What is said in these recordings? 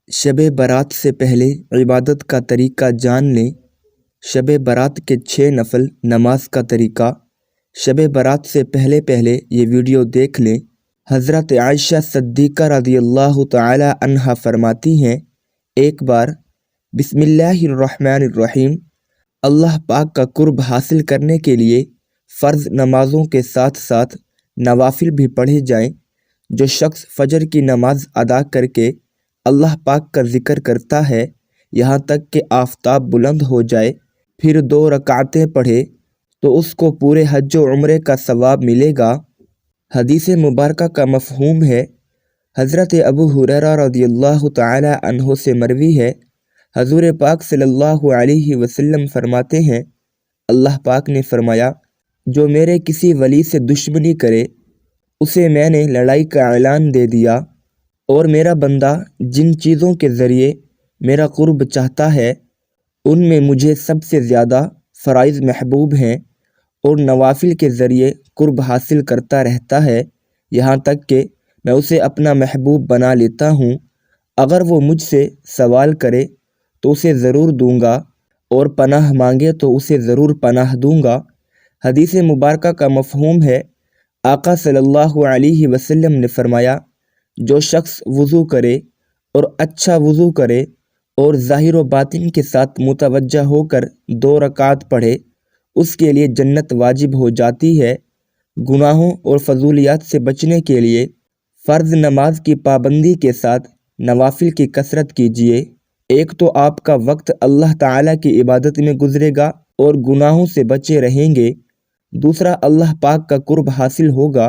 شب برات سے پہلے عبادت کا طریقہ جان لیں۔ شب برات کے 6 نفل نماز کا طریقہ۔ شب برات سے پہلے یہ ویڈیو دیکھ لیں۔ حضرت عائشہ صدیقہ رضی اللہ تعالی عنہا فرماتی ہیں، ایک بار بسم اللہ الرحمن الرحیم اللہ پاک کا قرب حاصل کرنے کے لیے فرض نمازوں کے ساتھ ساتھ نوافل بھی پڑھے جائیں۔ جو شخص فجر کی نماز ادا کر کے اللہ پاک کا ذکر کرتا ہے یہاں تک کہ آفتاب بلند ہو جائے، پھر 2 رکعتیں پڑھے تو اس کو پورے حج و عمرے کا ثواب ملے گا۔ حدیث مبارکہ کا مفہوم ہے، حضرت ابو ہریرہ رضی اللہ تعالی عنہ سے مروی ہے، حضور پاک صلی اللہ علیہ وسلم فرماتے ہیں، اللہ پاک نے فرمایا، جو میرے کسی ولی سے دشمنی کرے اسے میں نے لڑائی کا اعلان دے دیا، اور میرا بندہ جن چیزوں کے ذریعے میرا قرب چاہتا ہے ان میں مجھے سب سے زیادہ فرائض محبوب ہیں، اور نوافل کے ذریعے قرب حاصل کرتا رہتا ہے یہاں تک کہ میں اسے اپنا محبوب بنا لیتا ہوں۔ اگر وہ مجھ سے سوال کرے تو اسے ضرور دوں گا، اور پناہ مانگے تو اسے ضرور پناہ دوں گا۔ حدیث مبارکہ کا مفہوم ہے، آقا صلی اللہ علیہ وسلم نے فرمایا، جو شخص وضو کرے اور اچھا وضو کرے اور ظاہر و باطن کے ساتھ متوجہ ہو کر 2 رکعت پڑھے اس کے لیے جنت واجب ہو جاتی ہے۔ گناہوں اور فضولیات سے بچنے کے لیے فرض نماز کی پابندی کے ساتھ نوافل کی کثرت کیجیے۔ ایک تو آپ کا وقت اللہ تعالیٰ کی عبادت میں گزرے گا اور گناہوں سے بچے رہیں گے، دوسرا اللہ پاک کا قرب حاصل ہوگا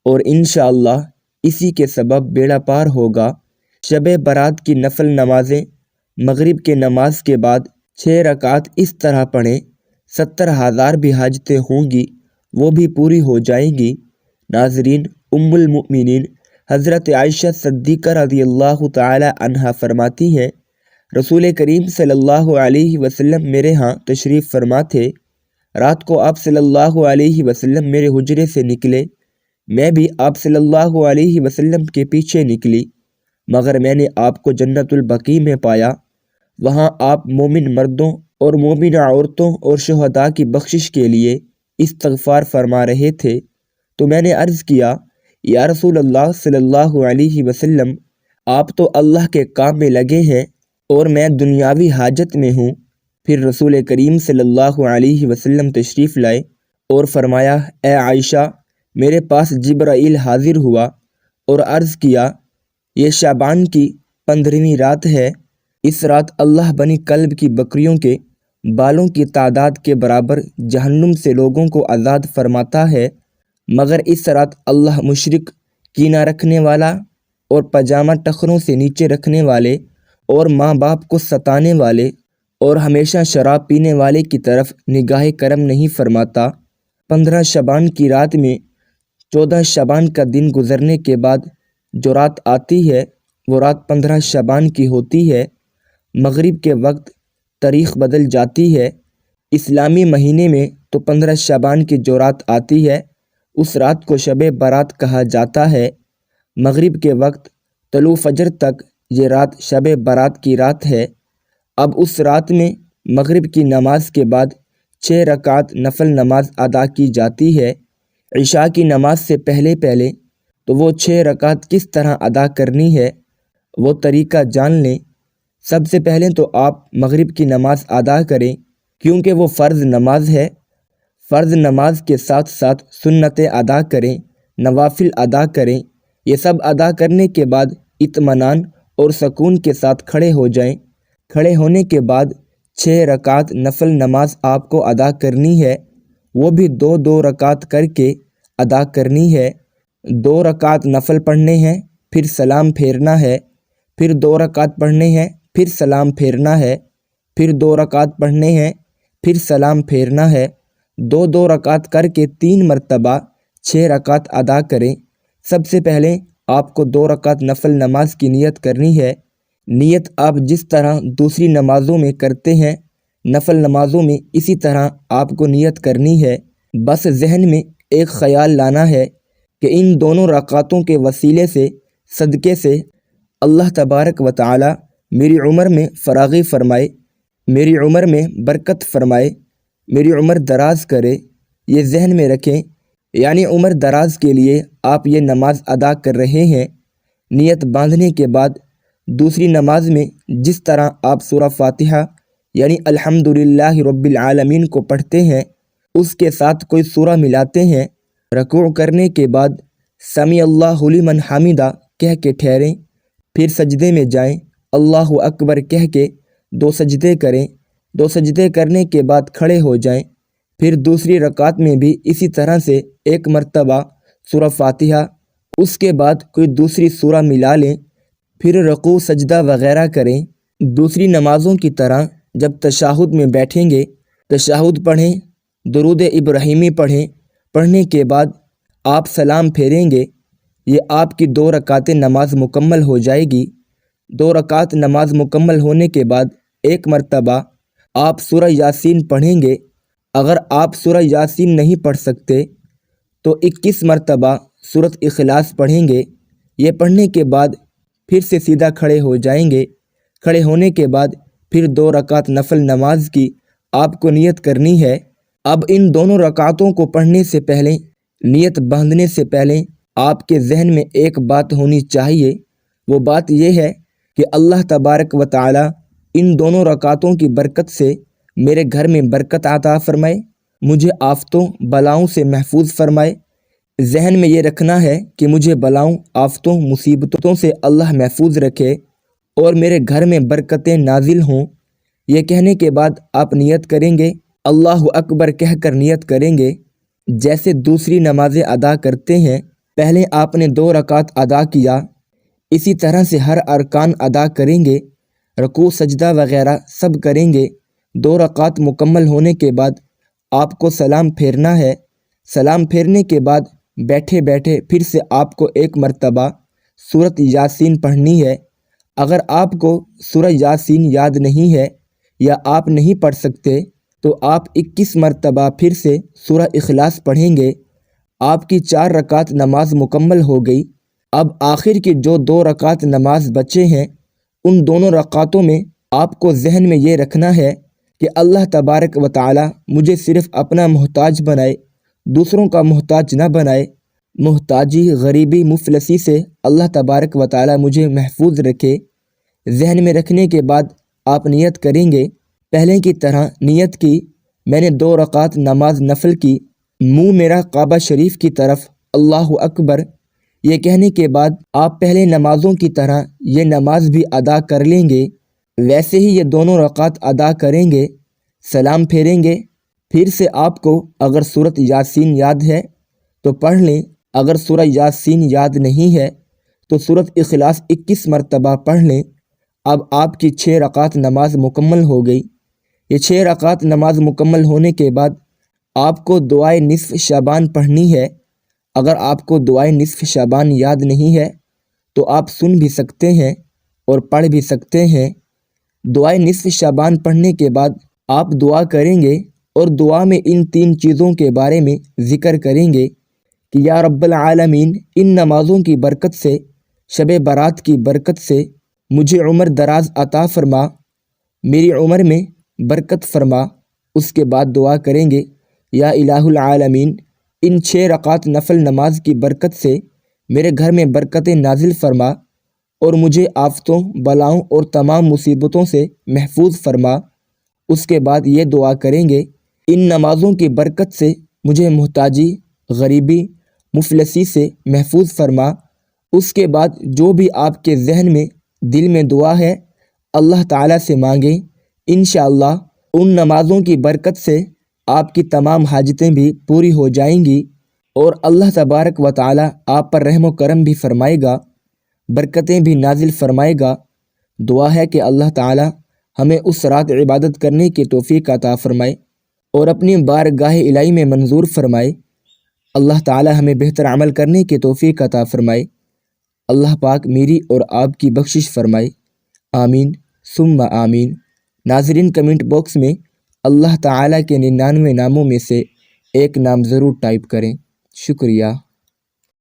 اور انشاءاللہ اسی کے سبب بیڑا پار ہوگا۔ شب برات کی نفل نمازیں مغرب کے نماز کے بعد 6 رکعت اس طرح پڑھیں، 70,000 بھی حاجتیں ہوں گی وہ بھی پوری ہو جائیں گی۔ ناظرین، ام المؤمنین حضرت عائشہ صدیقہ رضی اللہ تعالی عنہا فرماتی ہیں، رسول کریم صلی اللہ علیہ وسلم میرے ہاں تشریف فرما تھے۔ رات کو آپ صلی اللہ علیہ وسلم میرے حجرے سے نکلے، میں بھی آپ صلی اللہ علیہ وسلم کے پیچھے نکلی، مگر میں نے آپ کو جنت البقیع میں پایا۔ وہاں آپ مومن مردوں اور مومنہ عورتوں اور شہداء کی بخشش کے لیے استغفار فرما رہے تھے، تو میں نے عرض کیا، یا رسول اللہ صلی اللہ علیہ وسلم، آپ تو اللہ کے کام میں لگے ہیں اور میں دنیاوی حاجت میں ہوں۔ پھر رسول کریم صلی اللہ علیہ وسلم تشریف لائے اور فرمایا، اے عائشہ، میرے پاس جبرائیل حاضر ہوا اور عرض کیا، یہ شعبان کی 15ویں رات ہے، اس رات اللہ بنی کلب کی بکریوں کے بالوں کی تعداد کے برابر جہنم سے لوگوں کو آزاد فرماتا ہے، مگر اس رات اللہ مشرک، کینہ رکھنے والا اور پاجامہ ٹخنوں سے نیچے رکھنے والے اور ماں باپ کو ستانے والے اور ہمیشہ شراب پینے والے کی طرف نگاہ کرم نہیں فرماتا۔ 15 شعبان کی رات میں 14 شعبان کا دن گزرنے کے بعد جو رات آتی ہے وہ رات 15 شعبان کی ہوتی ہے۔ مغرب کے وقت تاریخ بدل جاتی ہے۔ اسلامی مہینے میں تو 15 شعبان کی جو رات آتی ہے اس رات کو شب برات کہا جاتا ہے۔ مغرب کے وقت طلوع فجر تک یہ رات شب برات کی رات ہے۔ اب اس رات میں مغرب کی نماز کے بعد 6 رکعت نفل نماز ادا کی جاتی ہے۔ عشاء کی نماز سے پہلے تو وہ 6 رکعت کس طرح ادا کرنی ہے وہ طریقہ جان لیں۔ سب سے پہلے تو آپ مغرب کی نماز ادا کریں کیونکہ وہ فرض نماز ہے۔ فرض نماز کے ساتھ ساتھ سنتیں ادا کریں، نوافل ادا کریں۔ یہ سب ادا کرنے کے بعد اطمینان اور سکون کے ساتھ کھڑے ہو جائیں۔ کھڑے ہونے کے بعد 6 رکعت نفل نماز آپ کو ادا کرنی ہے، وہ بھی 2 رکعت کر کے ادا کرنی ہے۔ 2 رکعت نفل پڑھنے ہیں، پھر سلام پھیرنا ہے، پھر 2 رکعت پڑھنے ہیں، پھر سلام پھیرنا ہے، پھر 2 رکعت پڑھنے ہیں، پھر سلام پھیرنا ہے۔ 2 رکعت کر کے 3 مرتبہ 6 رکعت ادا کریں۔ سب سے پہلے آپ کو 2 رکعت نفل نماز کی نیت کرنی ہے۔ نیت آپ جس طرح دوسری نمازوں میں کرتے ہیں نفل نمازوں میں اسی طرح آپ کو نیت کرنی ہے۔ بس ذہن میں ایک خیال لانا ہے کہ ان دونوں رکعتوں کے وسیلے سے، صدقے سے اللہ تبارک و تعالی میری عمر میں فراغی فرمائے، میری عمر میں برکت فرمائے، میری عمر دراز کرے، یہ ذہن میں رکھیں۔ یعنی عمر دراز کے لیے آپ یہ نماز ادا کر رہے ہیں۔ نیت باندھنے کے بعد دوسری نماز میں جس طرح آپ سورہ فاتحہ یعنی الحمدللہ رب العالمین کو پڑھتے ہیں، اس کے ساتھ کوئی سورہ ملاتے ہیں۔ رکوع کرنے کے بعد سمیع اللہ لمن حمیدہ کہہ کے ٹھہریں، پھر سجدے میں جائیں، اللہ اکبر کہہ کے 2 سجدے کریں، 2 سجدے کرنے کے بعد کھڑے ہو جائیں۔ پھر دوسری رکعت میں بھی اسی طرح سے 1 مرتبہ سورہ فاتحہ، اس کے بعد کوئی دوسری سورہ ملا لیں، پھر رکوع سجدہ وغیرہ کریں۔ دوسری نمازوں کی طرح جب تشہد میں بیٹھیں گے، تشہد پڑھیں، درود ابراہیمی پڑھیں، پڑھنے کے بعد آپ سلام پھیریں گے۔ یہ آپ کی 2 رکعتیں نماز مکمل ہو جائے گی۔ 2 رکعت نماز مکمل ہونے کے بعد 1 مرتبہ آپ سورہ یاسین پڑھیں گے۔ اگر آپ سورہ یاسین نہیں پڑھ سکتے تو 21 مرتبہ سورۃ اخلاص پڑھیں گے۔ یہ پڑھنے کے بعد پھر سے سیدھا کھڑے ہو جائیں گے۔ کھڑے ہونے کے بعد پھر 2 رکعت نفل نماز کی آپ کو نیت کرنی ہے۔ اب ان دونوں رکعتوں کو پڑھنے سے پہلے، نیت باندھنے سے پہلے آپ کے ذہن میں ایک بات ہونی چاہیے۔ وہ بات یہ ہے کہ اللہ تبارک و تعالی ان دونوں رکعتوں کی برکت سے میرے گھر میں برکت عطا فرمائے، مجھے آفتوں بلاؤں سے محفوظ فرمائے۔ ذہن میں یہ رکھنا ہے کہ مجھے بلاؤں، آفتوں، مصیبتوں سے اللہ محفوظ رکھے اور میرے گھر میں برکتیں نازل ہوں۔ یہ کہنے کے بعد آپ نیت کریں گے، اللہ اکبر کہہ کر نیت کریں گے۔ جیسے دوسری نمازیں ادا کرتے ہیں، پہلے آپ نے 2 رکعت ادا کیا، اسی طرح سے ہر ارکان ادا کریں گے، رکوع سجدہ وغیرہ سب کریں گے۔ 2 رکعت مکمل ہونے کے بعد آپ کو سلام پھیرنا ہے۔ سلام پھیرنے کے بعد بیٹھے بیٹھے پھر سے آپ کو 1 مرتبہ سورۃ یاسین پڑھنی ہے۔ اگر آپ کو سورہ یاسین یاد نہیں ہے یا آپ نہیں پڑھ سکتے تو آپ 21 مرتبہ پھر سے سورہ اخلاص پڑھیں گے۔ آپ کی 4 رکعت نماز مکمل ہو گئی۔ اب آخر کی جو 2 رکعت نماز بچے ہیں، ان دونوں رکعتوں میں آپ کو ذہن میں یہ رکھنا ہے کہ اللہ تبارک و تعالی مجھے صرف اپنا محتاج بنائے، دوسروں کا محتاج نہ بنائے۔ محتاجی، غریبی، مفلسی سے اللہ تبارک و تعالی مجھے محفوظ رکھے۔ ذہن میں رکھنے کے بعد آپ نیت کریں گے۔ پہلے کی طرح نیت کی، میں نے 2 رکعت نماز نفل کی، منہ میرا کعبہ شریف کی طرف، اللہ اکبر۔ یہ کہنے کے بعد آپ پہلے نمازوں کی طرح یہ نماز بھی ادا کر لیں گے، ویسے ہی یہ دونوں رکعت ادا کریں گے، سلام پھیریں گے۔ پھر سے آپ کو اگر سورۃ یاسین یاد ہے تو پڑھ لیں، اگر سورہ یاسین یاد نہیں ہے تو سورۃ اخلاص 21 مرتبہ پڑھ لیں۔ اب آپ کی 6 رکعت نماز مکمل ہو گئی۔ یہ 6 رکعت نماز مکمل ہونے کے بعد آپ کو دعائے نصف شعبان پڑھنی ہے۔ اگر آپ کو دعائے نصف شعبان یاد نہیں ہے تو آپ سن بھی سکتے ہیں اور پڑھ بھی سکتے ہیں۔ دعائے نصف شعبان پڑھنے کے بعد آپ دعا کریں گے اور دعا میں ان 3 چیزوں کے بارے میں ذکر کریں گے کہ یا رب العالمین، ان نمازوں کی برکت سے، شب برات کی برکت سے مجھے عمر دراز عطا فرما، میری عمر میں برکت فرما۔ اس کے بعد دعا کریں گے یا الہ العالمین، ان 6 رکعت نفل نماز کی برکت سے میرے گھر میں برکتیں نازل فرما اور مجھے آفتوں، بلاؤں اور تمام مصیبتوں سے محفوظ فرما۔ اس کے بعد یہ دعا کریں گے، ان نمازوں کی برکت سے مجھے محتاجی، غریبی، مفلسی سے محفوظ فرما۔ اس کے بعد جو بھی آپ کے ذہن میں، دل میں دعا ہے، اللہ تعالیٰ سے مانگیں۔ انشاءاللہ ان نمازوں کی برکت سے آپ کی تمام حاجتیں بھی پوری ہو جائیں گی اور اللہ تبارک و تعالیٰ آپ پر رحم و کرم بھی فرمائے گا، برکتیں بھی نازل فرمائے گا۔ دعا ہے کہ اللہ تعالیٰ ہمیں اس رات عبادت کرنے کی توفیق عطا فرمائے اور اپنی بارگاہ الہی میں منظور فرمائے۔ اللہ تعالیٰ ہمیں بہتر عمل کرنے کی توفیق عطا فرمائے۔ اللہ پاک میری اور آپ کی بخشش فرمائے، آمین ثم آمین۔ ناظرین، کمنٹ باکس میں اللہ تعالیٰ کے 99 ناموں میں سے ایک نام ضرور ٹائپ کریں۔ شکریہ۔